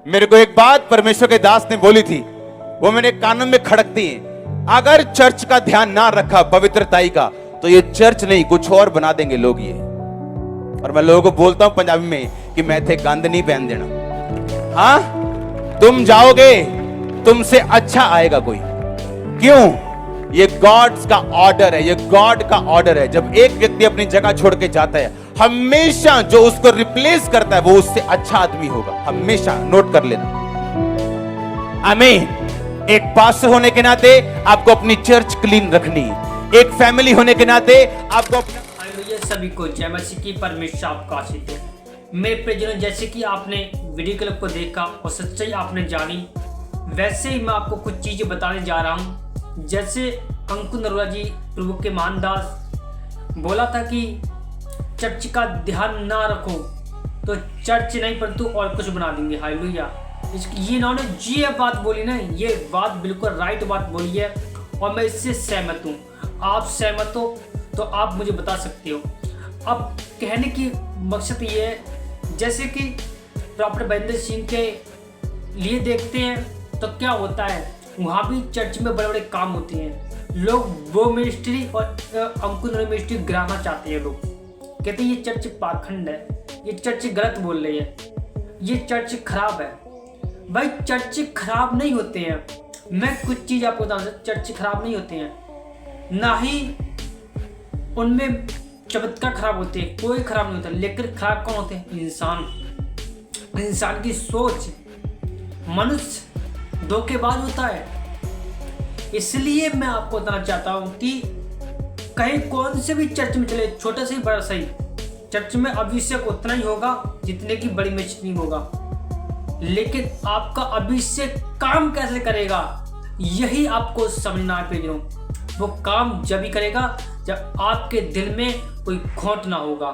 मेरे को एक बात परमेश्वर के दास ने बोली थी, वो मेरे कानों में खड़कती है। अगर चर्च का ध्यान ना रखा पवित्रताई का, तो ये चर्च नहीं कुछ और बना देंगे लोग ये। और मैं लोगों को बोलता हूं पंजाबी में कि मैं थे गंद नहीं पहन देना। हाँ, तुम जाओगे, तुमसे अच्छा आएगा कोई। क्यों? ये गॉड्स का ऑर्डर है, ये गॉड का ऑर्डर है। जब एक व्यक्ति अपनी जगह छोड़ के जाता है, हमेशा जो उसको रिप्लेस करता है वो उससे अच्छा आदमी होगा। हमेशा नोट कर लेना। आमीन। एक पास्टर होने के नाते आपको अपनी चर्च क्लीन रखनी है। एक फैमिली होने के नाते आपको अपना सभी को जय मसीह की परमेश्वर आपका आशीष हो। मेरे प्रियजनों, जैसे कि आपने वीडियो क्लिप को देखा और सच्चाई आपने जानी, वैसे ही मैं आपको कुछ चीजें बताने जा रहा हूं। जैसे अंकुर नरोला जी प्रभु के महान दास बोला था कि चर्च का ध्यान ना रखो तो चर्च नहीं परंतु और कुछ बना देंगे। हालेलुया। ये इन्होंने ये बात बोली ना, ये बात बिल्कुल राइट बात बोली है और मैं इससे सहमत हूँ। आप सहमत हो तो आप मुझे बता सकते हो। अब कहने की मकसद ये है, जैसे कि प्रॉफेट महेंद्र सिंह के लिए देखते हैं तो क्या होता है, वहाँ भी चर्च में बड़े बड़े काम होते हैं। लोग वो मिनिस्ट्री और अंकुर मिनिस्ट्री गिराना चाहते हैं। लोग कहते हैं ये चर्च पाखंड है, ये चर्च गलत बोल रही है, ये चर्च खराब है। भाई चर्च खराब नहीं होते हैं। मैं कुछ चीज़ आपको बता दूँ, चर्च खराब नहीं होते हैं, ना ही उनमें चमत्कार खराब होते हैं, कोई खराब नहीं होता। लेकिन खराब कौन होते हैं? इंसान की सोच। मनुष्य धोखेबाज होता है। इसलिए मैं आपको बताना चाहता हूं कि कहीं कौन से भी चर्च में चले, छोटा से बड़ा सही, चर्च में अभिषेक उतना ही होगा जितने की बड़ी मिशनरी होगा। लेकिन आपका अभिषेक काम कैसे करेगा, यही आपको समझना है प्रियजनों। वो काम जब ही करेगा जब आपके दिल में कोई खोट ना होगा,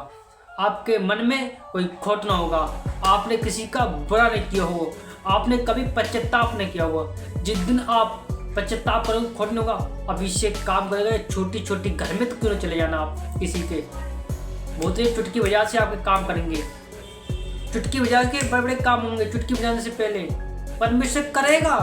आपके मन में कोई खोट ना होगा, आपने किसी का बुरा नहीं किया हो, आपने कभी पश्चाताप नहीं किया हुआ। जिस दिन आप पश्चाताप करोगे, खोट नहीं होगा, अभिषेक काम करेगा। छोटी छोटी घर में तो क्यों चले जाना आप किसी के, बहुत ही चुटकी बजा से आपके काम करेंगे, चुटकी बजा के बड़े बड़े काम होंगे। चुटकी बजाने से पहले परमेश्वर करेगा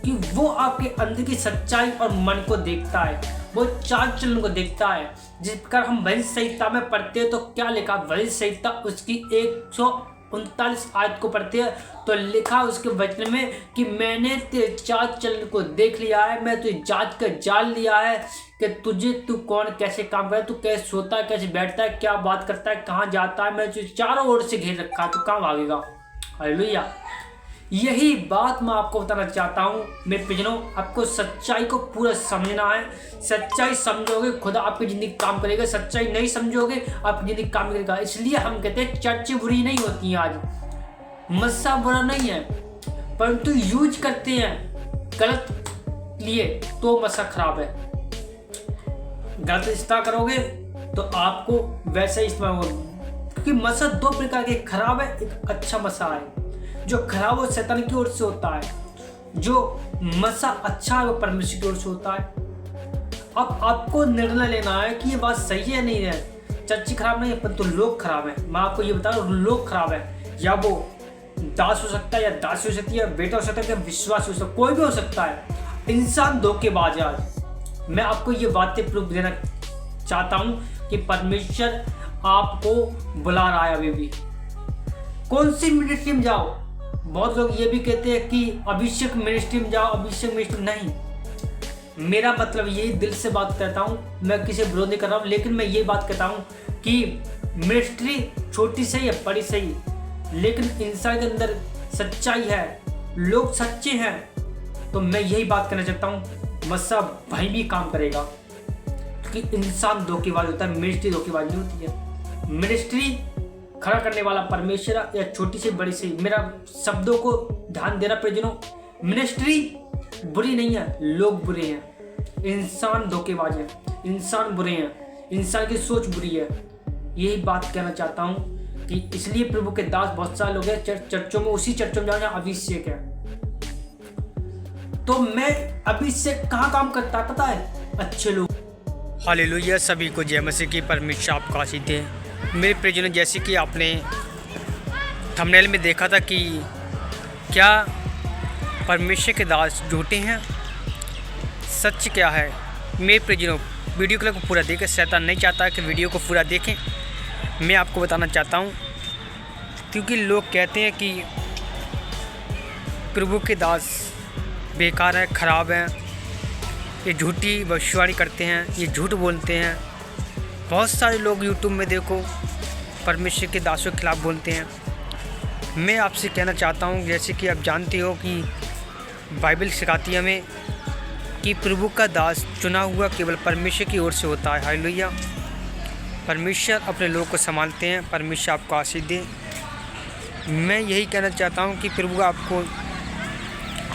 कि वो आपके अंदर की सच्चाई और मन को देखता है, वो चाल चलन को देखता है। जिस प्रकार हम भजन संहिता में पढ़ते हैं तो क्या लिखा, भजन संहिता उसकी 139 आयत को पढ़ते हैं तो लिखा उसके वचन में कि मैंने तेरे चाल चलन को देख लिया है, मैं तुझे जांच कर जान लिया है कि तू कौन, कैसे काम करे, तू कैसे सोता है, कैसे बैठता है, क्या बात करता है, कहाँ जाता है। मैं तुझे चारों ओर से घेर रखा है, तो कहाँ भागेगा। हालेलुया। यही बात मैं आपको बताना चाहता हूँ मेरे प्रियजनों। आपको सच्चाई को पूरा समझना है। सच्चाई समझोगे खुदा आपकी जिंदगी काम करेगा, सच्चाई नहीं समझोगे आपकी जिंदगी काम करेगा। इसलिए हम कहते हैं चर्च बुरी नहीं होती है। आज मस्सा बुरा नहीं है, परंतु यूज करते हैं गलत लिए तो मस्सा खराब है। गलत इस्तेमाल करोगे तो आपको वैसा इस्तेमाल होगा, क्योंकि मस्सा दो प्रकार के, खराब है, एक अच्छा मस्सा है। जो खराब वो शैतान की ओर से होता है, जो मसा अच्छा है वो परमेश्वर की ओर से होता है। अब आपको निर्णय लेना है कि ये बात सही है नहीं है। चर्च खराब नहीं है परंतु लोग खराब है। मैं आपको ये बता रहा हूँ, लोग खराब है। या वो दास हो सकता है, या दासी हो सकती है, बेटा हो सकता है, या विश्वास हो सकता है, कोई भी हो सकता है। इंसान धोखेबाज है आज। मैं आपको ये बातें प्रूफ देना चाहता हूँ कि परमेश्वर आपको बुला रहा है। अभी भी कौन सी मिनिस्ट्री में जाओ, बहुत लोग ये भी कहते हैं कि अभिषेक मिनिस्ट्री में जाओ, अभिषेक मिनिस्ट्री नहीं। मेरा मतलब यही दिल से बात करता हूँ, मैं किसी विरोध नहीं कर रहा हूँ, लेकिन मैं ये बात कहता हूँ कि मिनिस्ट्री छोटी सही है, बड़ी सही, लेकिन इंसान के अंदर सच्चाई है, लोग सच्चे हैं, तो मैं यही बात करना चाहता हूँ। मस्सा भाई भी काम करेगा, क्योंकि इंसान धोखेबाज होता है, मिनिस्ट्री धोखेबाज नहीं होती है। मिनिस्ट्री खड़ा करने वाला परमेश्वर, या छोटी से बड़ी से, मेरा शब्दों को ध्यान देना प्रियजनों। मिनिस्ट्री बुरी नहीं है, लोग बुरे हैं, इंसान धोखेबाज है, इंसान बुरे हैं, इंसान की सोच बुरी है। यही बात कहना चाहता हूँ कि इसलिए प्रभु के दास बहुत सारे लोग हैं चर्चों में, उसी चर्चों में जाओ जहाँ अभिषेक है। तो मैं अभिषेक कहाँ काम करता है पता है? अच्छे लोग। हालेलुया। सभी को जय मसीह की परमेश्वर आपका आशीष दे। मेरे प्रियजनों, जैसे कि आपने थंबनेल में देखा था कि क्या परमेश्वर के दास झूठे हैं? सच क्या है? मेरे प्रियजनों, वीडियो को पूरा देखें। शैतान नहीं चाहता कि वीडियो को पूरा देखें। मैं आपको बताना चाहता हूँ, क्योंकि लोग कहते हैं कि प्रभु के दास बेकार हैं, ख़राब हैं, ये झूठी भविष्यवाणी करते हैं, ये झूठ बोलते हैं। बहुत सारे लोग यूट्यूब में देखो परमेश्वर के दासों के खिलाफ बोलते हैं। मैं आपसे कहना चाहता हूँ, जैसे कि आप जानते हो कि बाइबल सिखाती है हमें कि प्रभु का दास चुना हुआ केवल परमेश्वर की ओर से होता है। हालेलुया। परमेश्वर अपने लोगों को संभालते हैं। परमेश्वर आपको आशीष दे। मैं यही कहना चाहता हूँ कि प्रभु आपको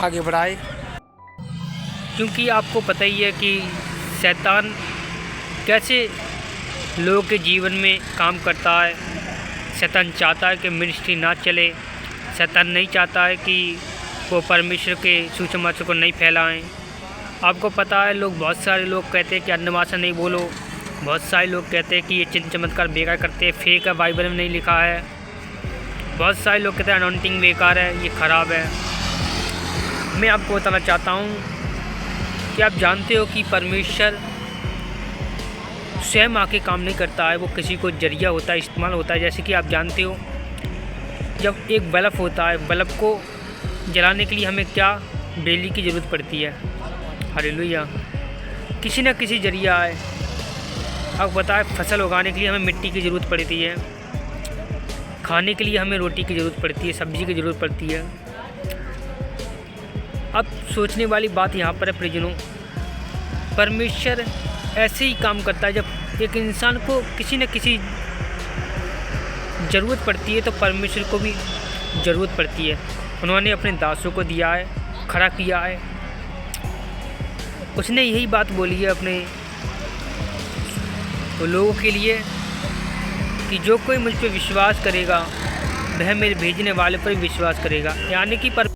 आगे बढ़ाए, क्योंकि आपको पता ही है कि शैतान कैसे लोगों के जीवन में काम करता है। शैतान चाहता है कि मिनिस्ट्री ना चले। शैतान नहीं चाहता है कि वो परमेश्वर के सुसमाचार को नहीं फैलाएं। आपको पता है, बहुत सारे लोग कहते हैं कि अन्य भाषा नहीं बोलो। बहुत सारे लोग कहते हैं कि ये चिन्ह चमत्कार बेकार करते हैं, फेक है, बाइबल में नहीं लिखा है। बहुत सारे लोग कहते हैं अनॉइंटिंग बेकार है, ये ख़राब है। मैं आपको बताना चाहता हूँ कि आप जानते हो कि परमेश्वर स्वयं आके काम नहीं करता है, वो किसी को जरिया होता है, इस्तेमाल होता है। जैसे कि आप जानते हो, जब एक बल्ब होता है, बल्ब को जलाने के लिए हमें क्या बिजली की ज़रूरत पड़ती है। हालेलुया। किसी न किसी जरिया है। आपको पता है, फसल उगाने के लिए हमें मिट्टी की ज़रूरत पड़ती है, खाने के लिए हमें रोटी की ज़रूरत पड़ती है, सब्ज़ी की ज़रूरत पड़ती है। अब सोचने वाली बात यहाँ पर है प्रियजनों, परमेश्वर ऐसे ही काम करता है। जब एक इंसान को किसी न किसी ज़रूरत पड़ती है तो परमेश्वर को भी ज़रूरत पड़ती है। उन्होंने अपने दासों को दिया है, खड़ा किया है। उसने यही बात बोली है अपने लोगों के लिए कि जो कोई मुझ पर विश्वास करेगा वह मेरे भेजने वाले पर विश्वास करेगा। यानी कि